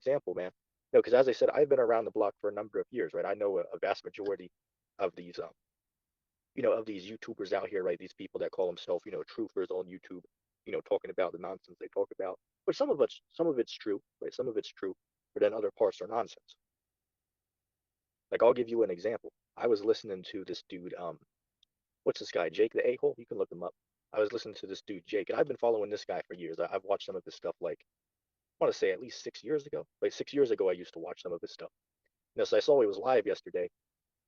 example, man. No, because as I said, I've been around the block for a number of years, right? I know a vast majority of these, of these YouTubers out here, right? These people that call themselves, truthers on YouTube, talking about the nonsense they talk about. But some of it's true, right? Some of it's true, but then other parts are nonsense. Like I'll give you an example. I was listening to this dude, what's this guy, Jake the A-hole? You can look him up. I was listening to this dude, Jake, and I've been following this guy for years. I've watched some of his stuff like I want to say at least 6 years ago. Like 6 years ago, I used to watch some of his stuff. So I saw he was live yesterday.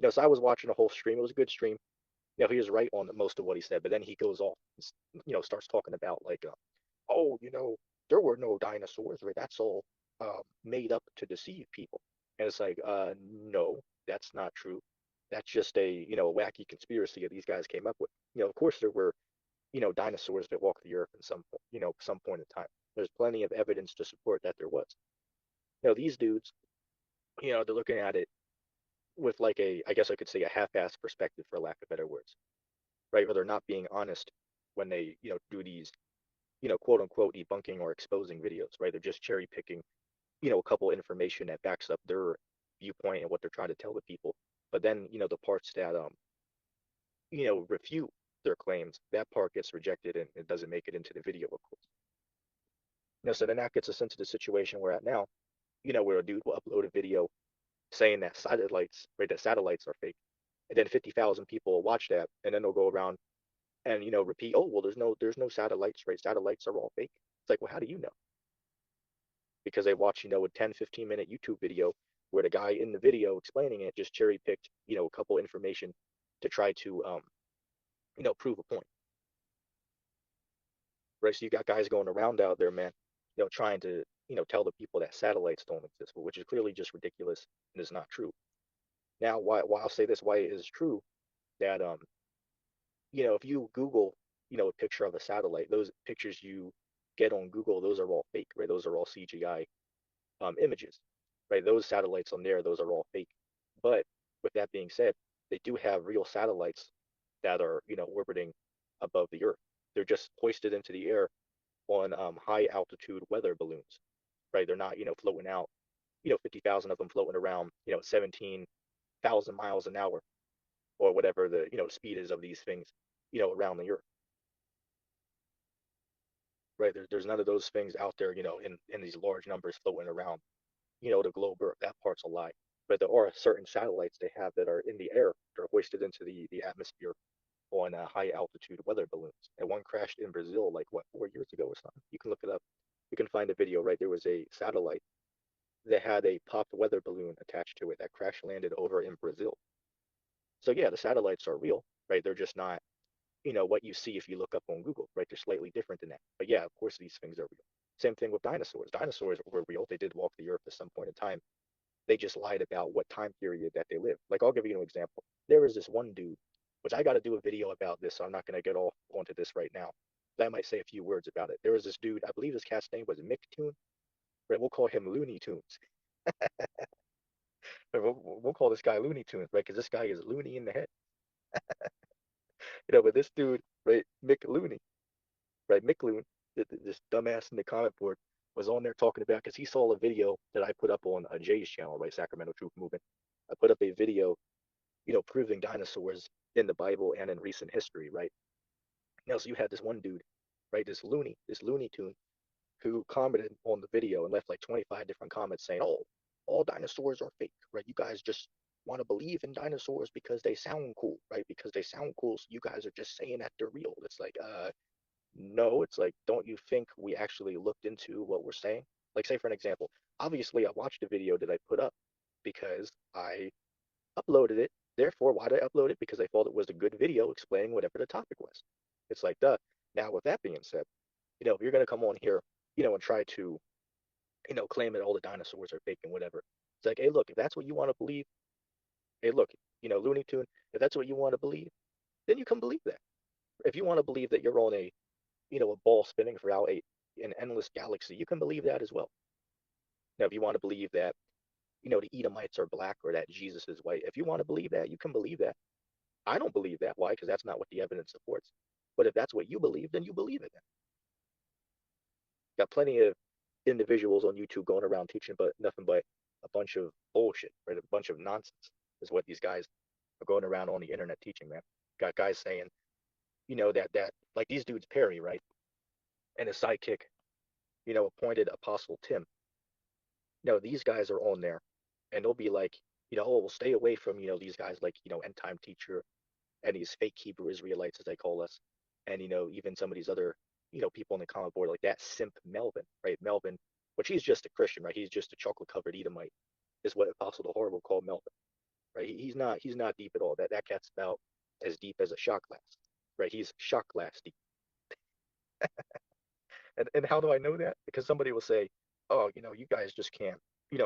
So I was watching a whole stream. It was a good stream. He was right on most of what he said, but then he goes off, starts talking about like, oh, there were no dinosaurs, right? That's all made up to deceive people. And it's like, no, that's not true. That's just a wacky conspiracy that these guys came up with. Of course there were, dinosaurs that walked the earth in some point in time. There's plenty of evidence to support that there was. These dudes, they're looking at it with like I guess I could say a half-assed perspective, for lack of better words, right? Or they're not being honest when they, do these, quote unquote debunking or exposing videos, right? They're just cherry picking, a couple information that backs up their viewpoint and what they're trying to tell the people. But then, the parts that refute their claims, that part gets rejected and it doesn't make it into the video, of course. So then that gets us into the situation we're at now, where a dude will upload a video saying that satellites, right, that satellites are fake. And then 50,000 people will watch that, and then they'll go around and repeat, oh well, there's no satellites, right? Satellites are all fake. It's like, well, how do you know? Because they watch, a 10-15 minute YouTube video where the guy in the video explaining it just cherry picked, a couple information to try to prove a point. Right? So you got guys going around out there, man, trying to, tell the people that satellites don't exist, which is clearly just ridiculous and is not true. Now, why I'll say this, why it is true that if you Google, a picture of a satellite, those pictures you get on Google, those are all fake, right? Those are all CGI images, right? Those satellites on there, those are all fake. But with that being said, they do have real satellites that are, orbiting above the Earth. They're just hoisted into the air on high altitude weather balloons, right? They're not, floating out, 50,000 of them floating around, 17,000 miles an hour or whatever the, speed is of these things, around the Earth, right? There's none of those things out there, in these large numbers floating around, the globe Earth. That part's a lie. But there are certain satellites they have that are in the air. They're hoisted into the atmosphere on high altitude weather balloons. And one crashed in Brazil like what 4 years ago or something. You can look it up. You can find a video, right? There was a satellite that had a popped weather balloon attached to it that crash landed over in Brazil. So yeah, the satellites are real, right? They're just not, what you see if you look up on Google, right? They're slightly different than that. But yeah, of course these things are real. Same thing with dinosaurs. Dinosaurs were real. They did walk the earth at some point in time. They just lied about what time period that they lived. Like I'll give you an example. There was this one dude, which I got to do a video about this, so I'm not going to get off onto this right now. But I might say a few words about it. There was this dude, I believe his cat's name was Micktoon, right? We'll call him Looney Tunes. We'll call this guy Looney Tunes, right? Because this guy is loony in the head. But this dude, right, Mick Looney, right, Mick Loon, this dumbass in the comment board was on there talking about because he saw a video that I put up on Jay's channel, right, Sacramento Truth Movement. I put up a video, proving dinosaurs in the Bible and in recent history, right? So you had this one dude, right, this Looney Tune, who commented on the video and left like 25 different comments saying, "Oh, all dinosaurs are fake, right? You guys just want to believe in dinosaurs because they sound cool, right? Because they sound cool, so you guys are just saying that they're real." It's like, no. It's like, don't you think we actually looked into what we're saying? Like, say for an example, obviously I watched a video that I put up because I uploaded it. Therefore, why did I upload it? Because I thought it was a good video explaining whatever the topic was. It's like, duh. Now, with that being said, if you're going to come on here, and try to, claim that all the dinosaurs are fake and whatever, it's like, hey, look, if that's what you want to believe, hey, look, Looney Tune, if that's what you want to believe, then you can believe that. If you want to believe that you're on a ball spinning throughout an endless galaxy, you can believe that as well. Now, if you want to believe that, the Edomites are black or that Jesus is white, if you want to believe that, you can believe that. I don't believe that. Why? Because that's not what the evidence supports. But if that's what you believe, then you believe it. Got plenty of, individuals on YouTube going around teaching but nothing but a bunch of bullshit, right? A bunch of nonsense is what these guys are going around on the internet teaching, man. Got guys saying, that like these dudes Perry, right? And his sidekick, appointed Apostle Tim. These guys are on there and they'll be like, oh, we'll stay away from, these guys like, end time teacher and these fake Hebrew Israelites as they call us. And, even some of these other, people on the comment board like that simp Melvin, right? Melvin, which he's just a Christian, right? He's just a chocolate covered Edomite, is what Apostle the Horrible called Melvin, right? He's not deep at all. That cat's about as deep as a shot glass, right? He's shot glass deep. And how do I know that? Because somebody will say, oh, you guys just can't,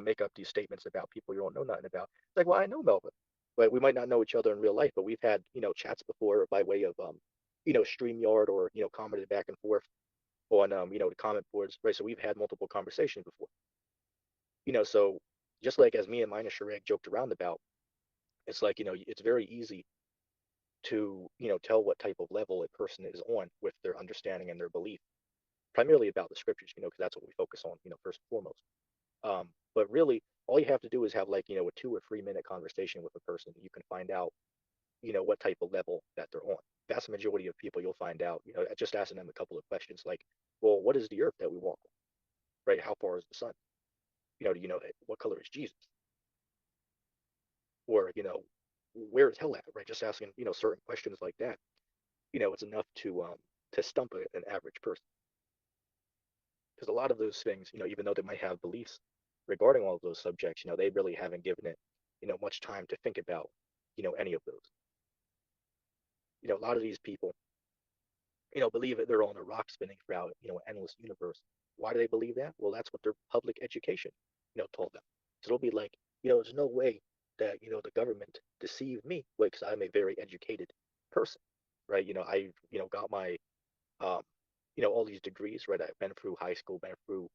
make up these statements about people you don't know nothing about. It's like, well, I know Melvin, but we might not know each other in real life, but we've had, chats before by way of, StreamYard or, commented back and forth on, the comment boards, right? So we've had multiple conversations before, so just like as me and Mina Sharek joked around about, it's like, it's very easy to, tell what type of level a person is on with their understanding and their belief primarily about the scriptures, because that's what we focus on, first and foremost. But really, all you have to do is have like, a 2 or 3 minute conversation with a person. You can find out, what type of level that they're on. Vast majority of people you'll find out, just asking them a couple of questions like, well, what is the earth that we walk on? Right? How far is the sun? Do you know what color is Jesus? Or, where is hell at? Right? Just asking, certain questions like that. It's enough to stump an average person. Because a lot of those things, even though they might have beliefs regarding all of those subjects, they really haven't given it, much time to think about, any of those. A lot of these people, believe that they're on a rock spinning throughout, an endless universe. Why do they believe that? Well, that's what their public education, told them. So they'll be like, there's no way that, the government deceived me, because I'm a very educated person, right? I, got my, um, all these degrees, right? I've been through high school, been through,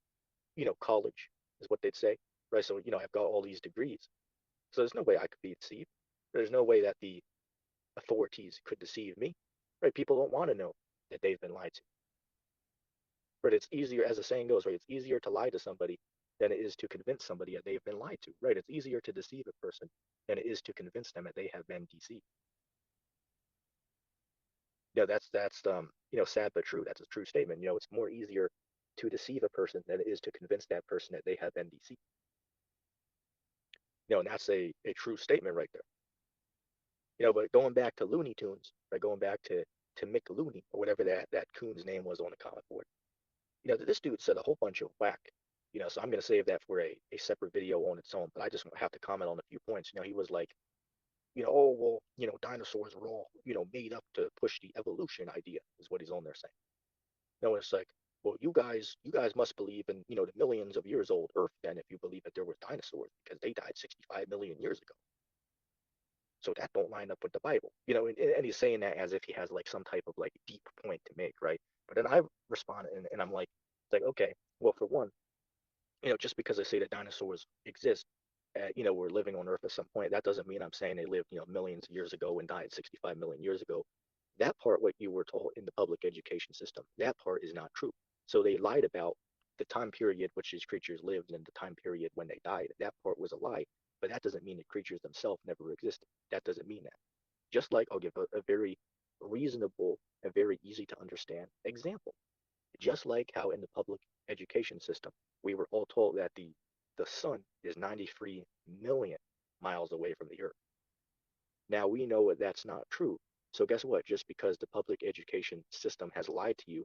college is what they'd say, right? So, I've got all these degrees. So there's no way I could be deceived. There's no way that the authorities could deceive me, right? People don't want to know that they've been lied to. But it's easier, as the saying goes, right? It's easier to lie to somebody than it is to convince somebody that they've been lied to, right? It's easier to deceive a person than it is to convince them that they have been deceived. That's sad but true. That's a true statement. It's more easier to deceive a person than it is to convince that person that they have been deceived. And that's a true statement right there. But going back to Looney Tunes, right? Going back to Mick Looney or whatever that coon's name was on the comic board. This dude said a whole bunch of whack. So I'm gonna save that for a separate video on its own. But I just have to comment on a few points. He was like, oh well, dinosaurs were all made up to push the evolution idea is what he's on there saying. It's like, well, you guys must believe in the millions of years old Earth then if you believe that there were dinosaurs because they died 65 million years ago. So that don't line up with the Bible, and he's saying that as if he has like some type of like deep point to make, right? But then I respond and I'm like, it's like, okay, well, for one, just because I say that dinosaurs exist, we're living on Earth at some point, that doesn't mean I'm saying they lived, millions of years ago and died 65 million years ago. That part, what you were told in the public education system, that part is not true. So they lied about the time period which these creatures lived and the time period when they died. That part was a lie, but that doesn't mean the creatures themselves never existed. That doesn't mean that. Just like I'll give a very reasonable and very easy to understand example. Just like how in the public education system, we were all told that the sun is 93 million miles away from the earth. Now we know that that's not true. So guess what? Just because the public education system has lied to you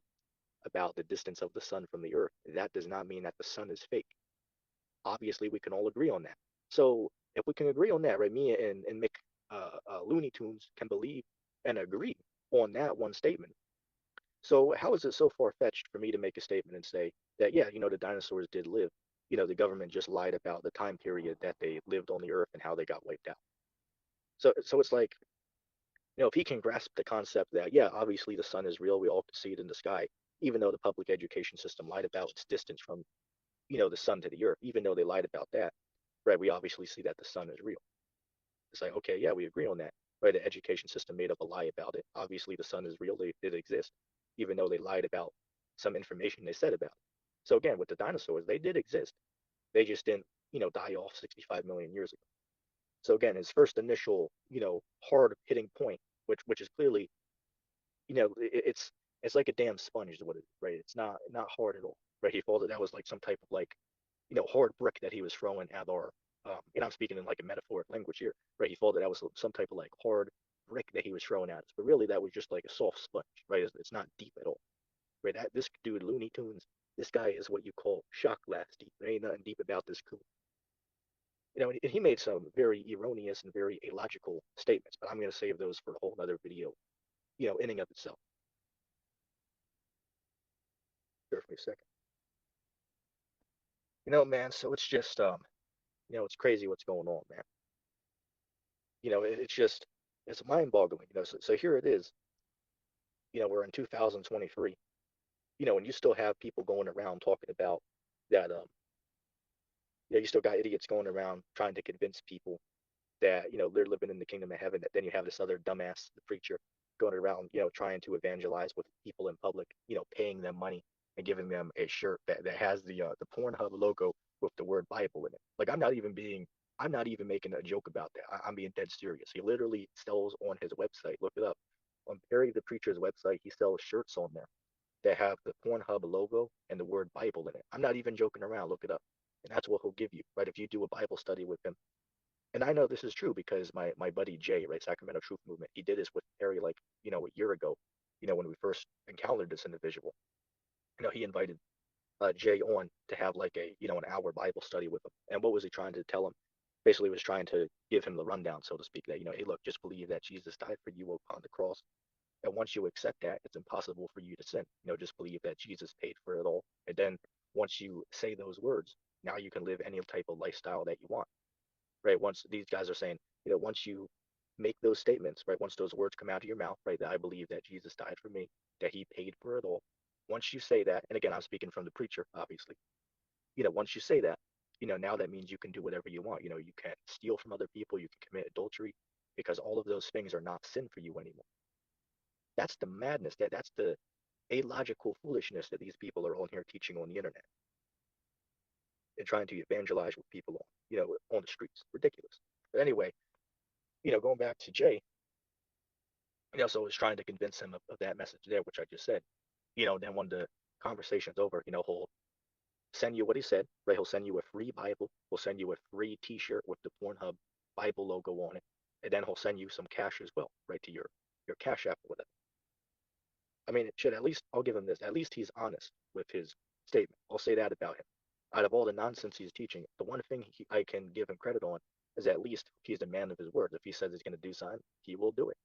about the distance of the sun from the earth, that does not mean that the sun is fake. Obviously, we can all agree on that. So if we can agree on that, right, me and Mick Looney Tunes can believe and agree on that one statement. So how is it so far-fetched for me to make a statement and say that, yeah, the dinosaurs did live. The government just lied about the time period that they lived on the earth and how they got wiped out. So it's like, if he can grasp the concept that, yeah, obviously the sun is real, we all can see it in the sky, even though the public education system lied about its distance from, the sun to the earth, even though they lied about that, right? We obviously see that the sun is real. It's like, okay, yeah, we agree on that, right? The education system made up a lie about it. Obviously the sun is real, it exists, even though they lied about some information they said about it. So again, with the dinosaurs, they did exist. They just didn't, die off 65 million years ago. So again, his first initial, hard hitting point, which is clearly, it's like a damn sponge is what it is, right? It's not hard at all, right? He thought that was like some type of like, hard brick that he was throwing at our, I'm speaking in like a metaphoric language here, right? He thought that was some type of like hard brick that he was throwing at us, but really that was just like a soft sponge, right? It's not deep at all, right? This dude, Looney Tunes, this guy is what you call shock glass deep. There ain't nothing deep about this coon. And he made some very erroneous and very illogical statements, but I'm going to save those for a whole other video, in and of itself. Here for a second. Man, so it's just, it's crazy what's going on, man. It's just, it's mind-boggling, so here it is, we're in 2023, and you still have people going around talking about that, you still got idiots going around trying to convince people that they're living in the kingdom of heaven. That then you have this other dumbass, the preacher, going around trying to evangelize with people in public, paying them money and giving them a shirt that has the Pornhub logo with the word Bible in it. Like I'm not even making a joke about that. I'm being dead serious. He literally sells on his website. Look it up. On Perry the Preacher's website, he sells shirts on there that have the Pornhub logo and the word Bible in it. I'm not even joking around. Look it up. And that's what he'll give you, right? If you do a Bible study with him, and I know this is true because my buddy Jay, right, Sacramento Truth Movement, he did this with Perry like, a year ago, when we first encountered this individual. He invited Jay on to have like an hour Bible study with him. And what was he trying to tell him? Basically, he was trying to give him the rundown, so to speak, that, hey, look, just believe that Jesus died for you upon the cross. And once you accept that, it's impossible for you to sin. Just believe that Jesus paid for it all. And then once you say those words, now you can live any type of lifestyle that you want, right? Once these guys are saying, once you make those statements, right? Once those words come out of your mouth, right? That I believe that Jesus died for me, that he paid for it all. Once you say that, and again, I'm speaking from the preacher, obviously, once you say that, now that means you can do whatever you want. You can steal from other people, you can commit adultery, because all of those things are not sin for you anymore. That's the madness. That's the illogical foolishness that these people are on here teaching on the internet and trying to evangelize with people on, on the streets. Ridiculous. But anyway, going back to Jay, so I was trying to convince him of that message there, which I just said. Then when the conversation's over, he'll send you what he said, right? He'll send you a free Bible. He'll send you a free T-shirt with the Pornhub Bible logo on it, and then he'll send you some cash as well, right, to your Cash App or whatever. I mean, it should at least, I'll give him this. At least he's honest with his statement. I'll say that about him. Out of all the nonsense he's teaching, the one thing I can give him credit on is at least he's a man of his word. If he says he's going to do something, he will do it.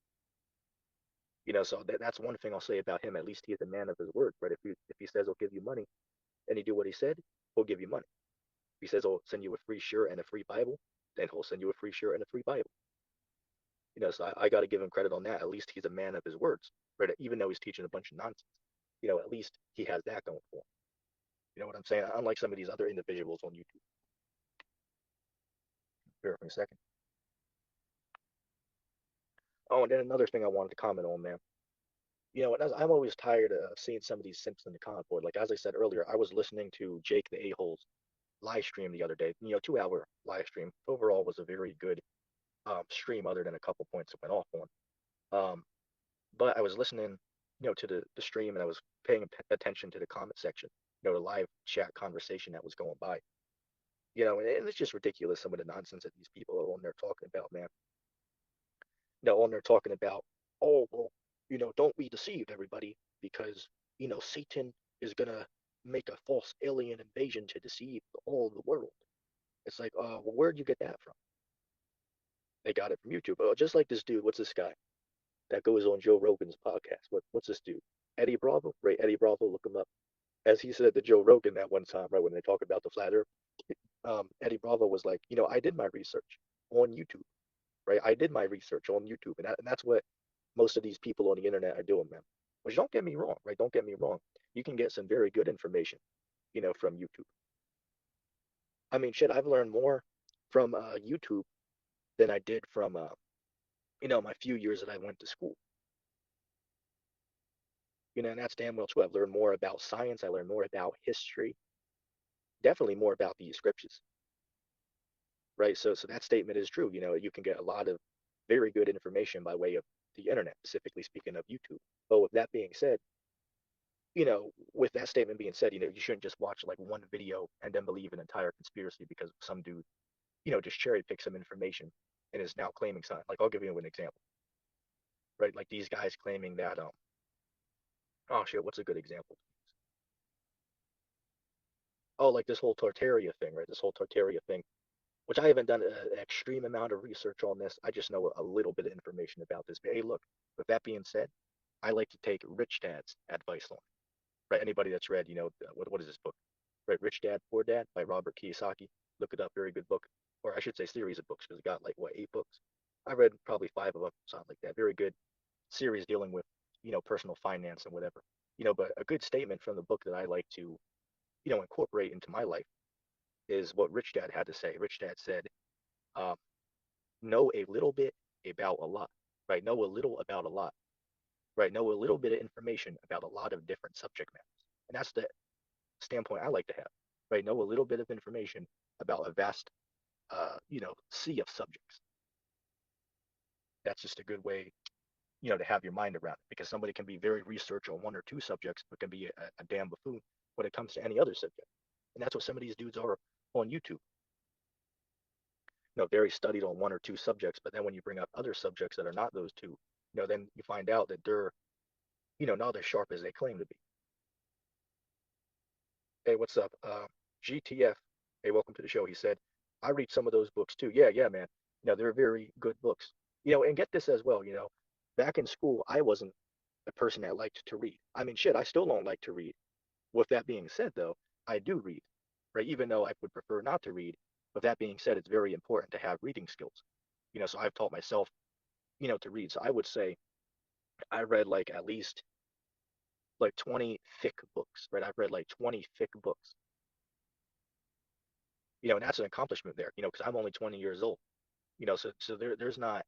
So that's one thing I'll say about him. At least he is a man of his word, right? If he says he'll give you money and he do what he said, he'll give you money. If he says he'll send you a free shirt and a free Bible, then he'll send you a free shirt and a free Bible. So I got to give him credit on that. At least he's a man of his words, right? Even though he's teaching a bunch of nonsense, at least he has that going for him. You know what I'm saying? Unlike some of these other individuals on YouTube. Here for a second. Oh, and then another thing I wanted to comment on, man. I'm always tired of seeing some of these simps in the comment board. Like as I said earlier, I was listening to Jake the A-Hole's live stream the other day. 2-hour live stream. Overall was a very good stream, other than a couple points that went off on. But I was listening, to the stream, and I was paying attention to the comment section, the live chat conversation that was going by. And it's just ridiculous some of the nonsense that these people are on there talking about, man. On there talking about, oh, well, don't be deceived, everybody, because, Satan is going to make a false alien invasion to deceive all the world. It's like, well, where'd you get that from? They got it from YouTube. Oh, just like this dude, what's this guy that goes on Joe Rogan's podcast? What's this dude? Eddie Bravo, right? Eddie Bravo, look him up. As he said to Joe Rogan that one time, right, when they talk about the flat earth, Eddie Bravo was like, I did my research on YouTube, right? I did my research on YouTube, and that's what most of these people on the internet are doing, man. Which don't get me wrong, right? Don't get me wrong. You can get some very good information, from YouTube. I mean, shit, I've learned more from YouTube than I did from, my few years that I went to school. And that's damn well true. I've learned more about science. I learned more about history. definitely more about the scriptures, right? So that statement is true. You can get a lot of very good information by way of the internet, specifically speaking of YouTube. But with that being said, with that statement being said, you shouldn't just watch like one video and then believe an entire conspiracy because some dude, just cherry pick some information and is now claiming something. Like I'll give you an example, right? Like these guys claiming that oh shit, what's a good example? Oh, like this whole Tartaria thing, right? This whole Tartaria thing, which I haven't done an extreme amount of research on this. I just know a little bit of information about this. But hey, look, with that being said, I like to take Rich Dad's advice on, right? Anybody that's read, what is this book? Right, Rich Dad Poor Dad by Robert Kiyosaki. Look it up, very good book, or I should say series of books because it got like what 8 books. I read probably 5 of them, something like that. Very good series dealing with personal finance and whatever. But a good statement from the book that I like to incorporate into my life is what Rich Dad had to say. Rich Dad said, um, "Know a little bit about a lot, right? Know a little about a lot, right? Know a little bit of information about a lot of different subject matters." And that's the standpoint I like to have, right? Know a little bit of information about a vast, sea of subjects. That's just a good way, to have your mind around it because somebody can be very research on 1 or 2 subjects, but can be a damn buffoon when it comes to any other subject. And that's what some of these dudes are on YouTube. Very studied on 1 or 2 subjects, but then when you bring up other subjects that are not those two, then you find out that they're, not as sharp as they claim to be. Hey, what's up? GTF. Hey, welcome to the show. He said, I read some of those books too. Yeah, yeah, man. They're very good books. And get this as well, back in school, I wasn't a person that liked to read. I mean, shit, I still don't like to read. With that being said, though, I do read, right? Even though I would prefer not to read. With that being said, it's very important to have reading skills. So I've taught myself, to read. So I would say I read like at least like 20 thick books, right? I've read like 20 thick books, and that's an accomplishment there, because I'm only 20 years old, so there's not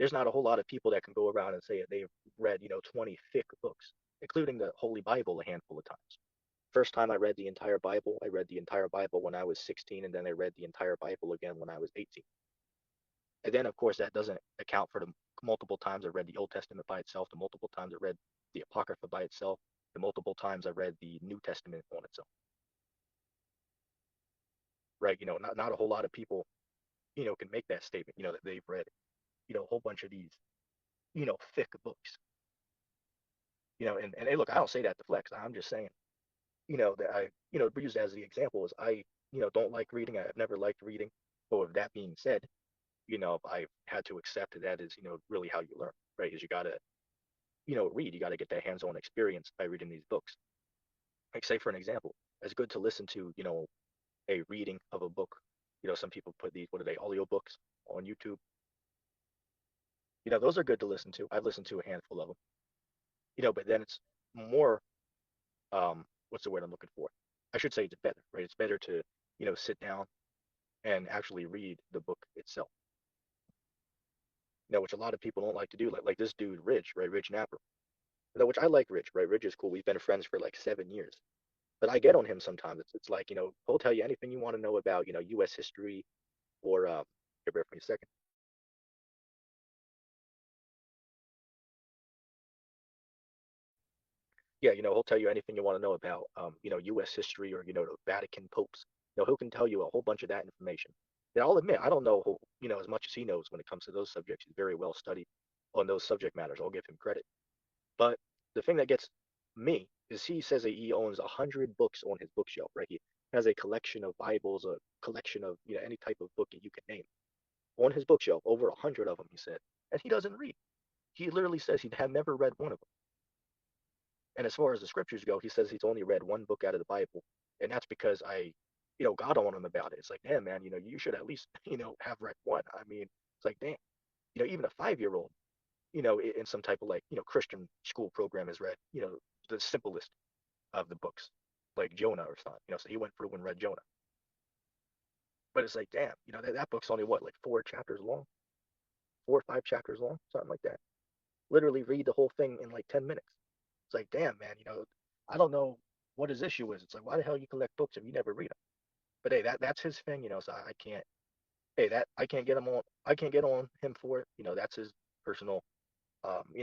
a whole lot of people that can go around and say that they've read, 20 thick books, including the Holy Bible a handful of times. First time I read the entire Bible, I read the entire Bible when I was 16, and then I read the entire Bible again when I was 18. And then, of course, that doesn't account for the multiple times I read the Old Testament by itself, the multiple times I read the Apocrypha by itself, the multiple times I read the New Testament on its own, right? Not a whole lot of people, can make that statement, that they've read, a whole bunch of these, thick books, and hey, look, I don't say that to flex. I'm just saying, that I, use as the example is I, don't like reading. I've never liked reading. But with that being said, I've had to accept that is, really how you learn, right? Is you gotta, read. You gotta get that hands-on experience by reading these books. Like say for an example, it's good to listen to, a reading of a book. Some people put these, what are they, audiobooks on YouTube. Those are good to listen to. I've listened to a handful of them. But then it's more, what's the word I'm looking for? I should say it's better, right? It's better to, sit down and actually read the book itself. Which a lot of people don't like to do. Like this dude, Rich, right? Rich Napper. Which I like Rich, right? Rich is cool. We've been friends for like 7 years. But I get on him sometimes. It's like, he'll tell you anything you want to know about, U.S. history or, here, bear for me a second. Yeah, he'll tell you anything you want to know about, U.S. history or, the Vatican popes. He can tell you a whole bunch of that information. And I'll admit, I don't know, as much as he knows when it comes to those subjects. He's very well studied on those subject matters. I'll give him credit. But the thing that gets me is he says that he owns 100 books on his bookshelf, right? He has a collection of Bibles, a collection of, any type of book that you can name on his bookshelf, over 100 of them, he said. And he doesn't read. He literally says he had never read one of them. And as far as the scriptures go, he says he's only read one book out of the Bible, and that's because I, got on him about it. It's like, damn, man, you should at least, have read one. I mean, it's like, damn, even a 5-year-old, in some type of like, Christian school program has read, the simplest of the books, like Jonah or something. So he went through and read Jonah. But it's like, damn, that book's only what, like 4 chapters long, 4 or 5 chapters long, something like that. Literally read the whole thing in like 10 minutes. It's like, damn, man, I don't know what his issue is. It's like, why the hell you collect books if you never read them? But hey, that's his thing, so I can't. Hey, that I can't get him on. I can't get on him for it. That's his personal,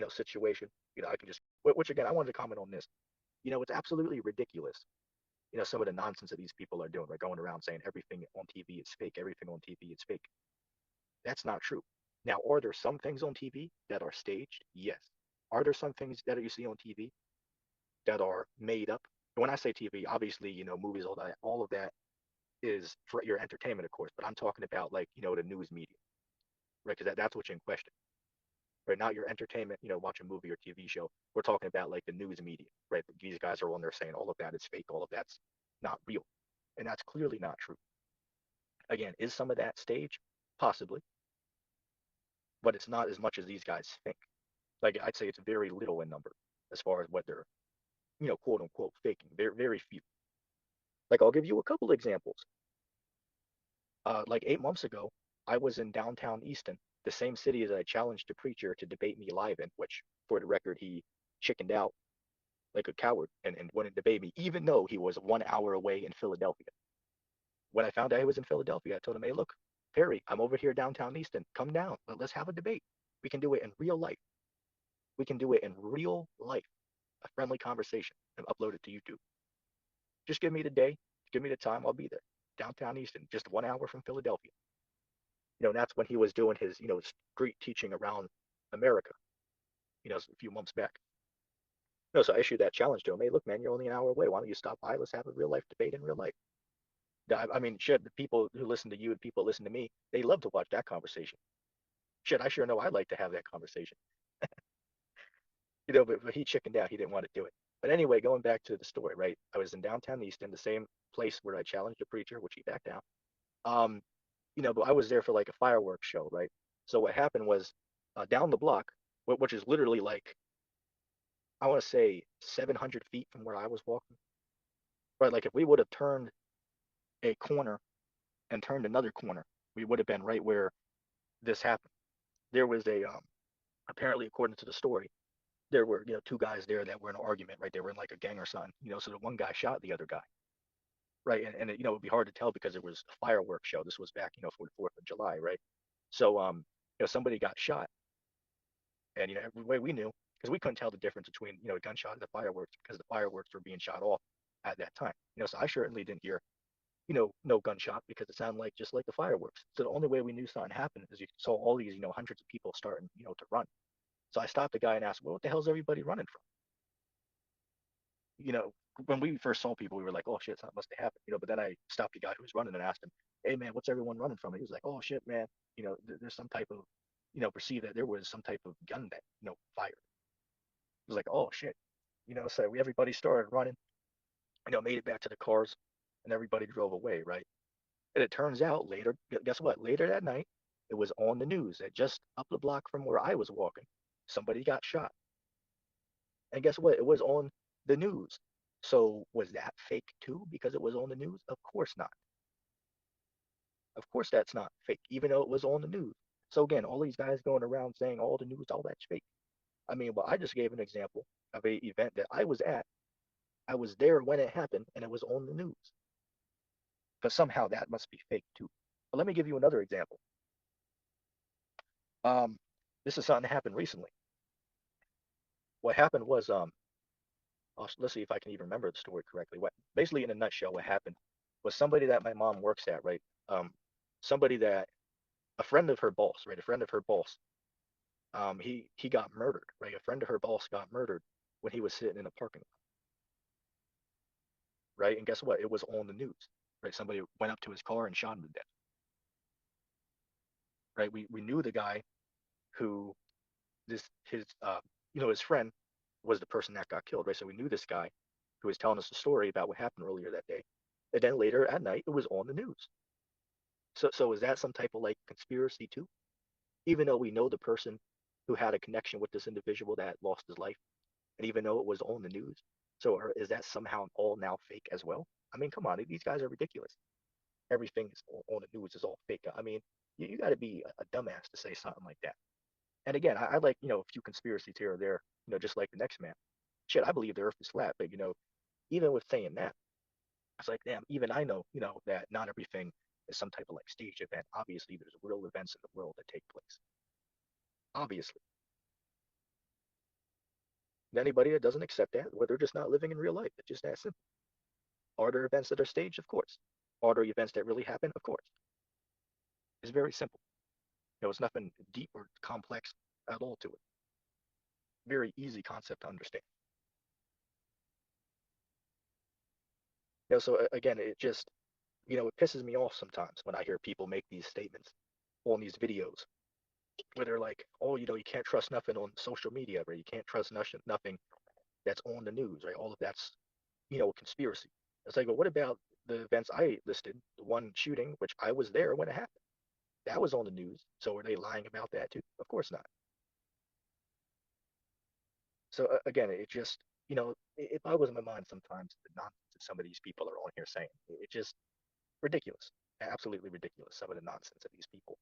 situation. I can just. Which again, I wanted to comment on this. It's absolutely ridiculous. Some of the nonsense that these people are doing, like going around saying everything on TV is fake, everything on TV is fake. That's not true. Now, are there some things on TV that are staged? Yes. Are there some things that you see on TV that are made up? When I say TV, obviously, movies, all of that is for your entertainment, of course. But I'm talking about like, the news media, right? Because that's what's in question, right? Not your entertainment, watch a movie or TV show. We're talking about like the news media, right? These guys are on there saying all of that is fake, all of that's not real, and that's clearly not true. Again, is some of that stage? Possibly, but it's not as much as these guys think. Like I'd say it's very little in number as far as what they're, quote unquote faking. Very, very few. Like I'll give you a couple examples. Like 8 months ago, I was in downtown Easton, the same city that I challenged a preacher to debate me live in, which, for the record, he chickened out like a coward and wouldn't debate me, even though he was 1 hour away in Philadelphia. When I found out he was in Philadelphia, I told him, hey, look, Perry, I'm over here downtown Easton. Come down. Let's have a debate. We can do it in real life. We can do it in real life, a friendly conversation, and upload it to YouTube. Just give me the day, give me the time, I'll be there. Downtown Easton, just 1 hour from Philadelphia. And that's when he was doing his, street teaching around America, a few months back. So I issued that challenge to him. Hey, look, man, you're only an hour away. Why don't you stop by? Let's have a real life debate in real life. I mean, shit, the people who listen to you and people listen to me, they love to watch that conversation. Shit, I sure know I'd like to have that conversation. But he chickened out. He didn't want to do it. But anyway, going back to the story, right? I was in downtown Easton, the same place where I challenged a preacher, which he backed down. Um, but I was there for like a fireworks show, right? So what happened was down the block, which is literally like I want to say 700 feet from where I was walking, right? Like if we would have turned a corner and turned another corner, we would have been right where this happened. There was apparently, according to the story, there were two guys there that were in an argument, right? They were in like a gang or something, so the one guy shot the other guy, right? And it, it would be hard to tell because it was a fireworks show. This was back, for the 4th of July, right? So somebody got shot, and every way we knew because we couldn't tell the difference between a gunshot and the fireworks because the fireworks were being shot off at that time. So I certainly didn't hear no gunshot because it sounded like just like the fireworks. So the only way we knew something happened is you saw all these, hundreds of people starting, to run. So I stopped the guy and asked, well, what the hell's everybody running from? You know, when we first saw people, we were like, oh shit, something must have happened. But then I stopped the guy who was running and asked him, hey man, what's everyone running from? And he was like, oh shit, man, there's some type of, perceive that there was some type of gun that, fired. It was like, oh shit, so everybody started running, made it back to the cars and everybody drove away, right? And it turns out later, guess what? Later that night, it was on the news that just up the block from where I was walking, somebody got shot. And guess what? It was on the news. So was that fake too because it was on the news? Of course not. Of course that's not fake, even though it was on the news. So again, all these guys going around saying all the news, all that's fake. I mean, well, I just gave an example of a event that I was at. I was there when it happened, and it was on the news. But somehow that must be fake too. But let me give you another example. Um, this is something that happened recently. What happened was, let's see if I can even remember the story correctly. What basically, in a nutshell, what happened was somebody that my mom works at, right? Somebody that a friend of her boss, right? A friend of her boss. He got murdered, right? A friend of her boss got murdered when he was sitting in a parking lot, right? And guess what? It was on the news, right? Somebody went up to his car and shot him to death, right? We knew the guy who this his his friend was the person that got killed, right? So we knew this guy who was telling us the story about what happened earlier that day. And then later at night, it was on the news. So is that some type of like conspiracy too? Even though we know the person who had a connection with this individual that lost his life, and even though it was on the news, so is that somehow all now fake as well? I mean, come on, these guys are ridiculous. Everything is on the news is all fake. I mean, you got to be a dumbass to say something like that. And again, I like a few conspiracies here or there, just like the next man. Shit, I believe the Earth is flat, but even with saying that, It's like, damn, even I know, that not everything is some type of like stage event. Obviously, there's real events in the world that take place. Obviously. Anybody that doesn't accept that, well, they're just not living in real life. It's just that simple. Are there events that are staged? Of course. Are there events that really happen? Of course. It's very simple. It's nothing deep or complex at all to it. Very easy concept to understand. So again, it pisses me off sometimes when I hear people make these statements on these videos where they're like, oh, you can't trust nothing on social media, or you can't trust nothing that's on the news, right? All of that's, a conspiracy. It's like, well, what about the events I listed? The one shooting, which I was there when it happened. That was on the news. So are they lying about that too? Of course not. So again, it just, it boggles my mind sometimes the nonsense that some of these people are on here saying. It just ridiculous, absolutely ridiculous. Some of the nonsense of these people.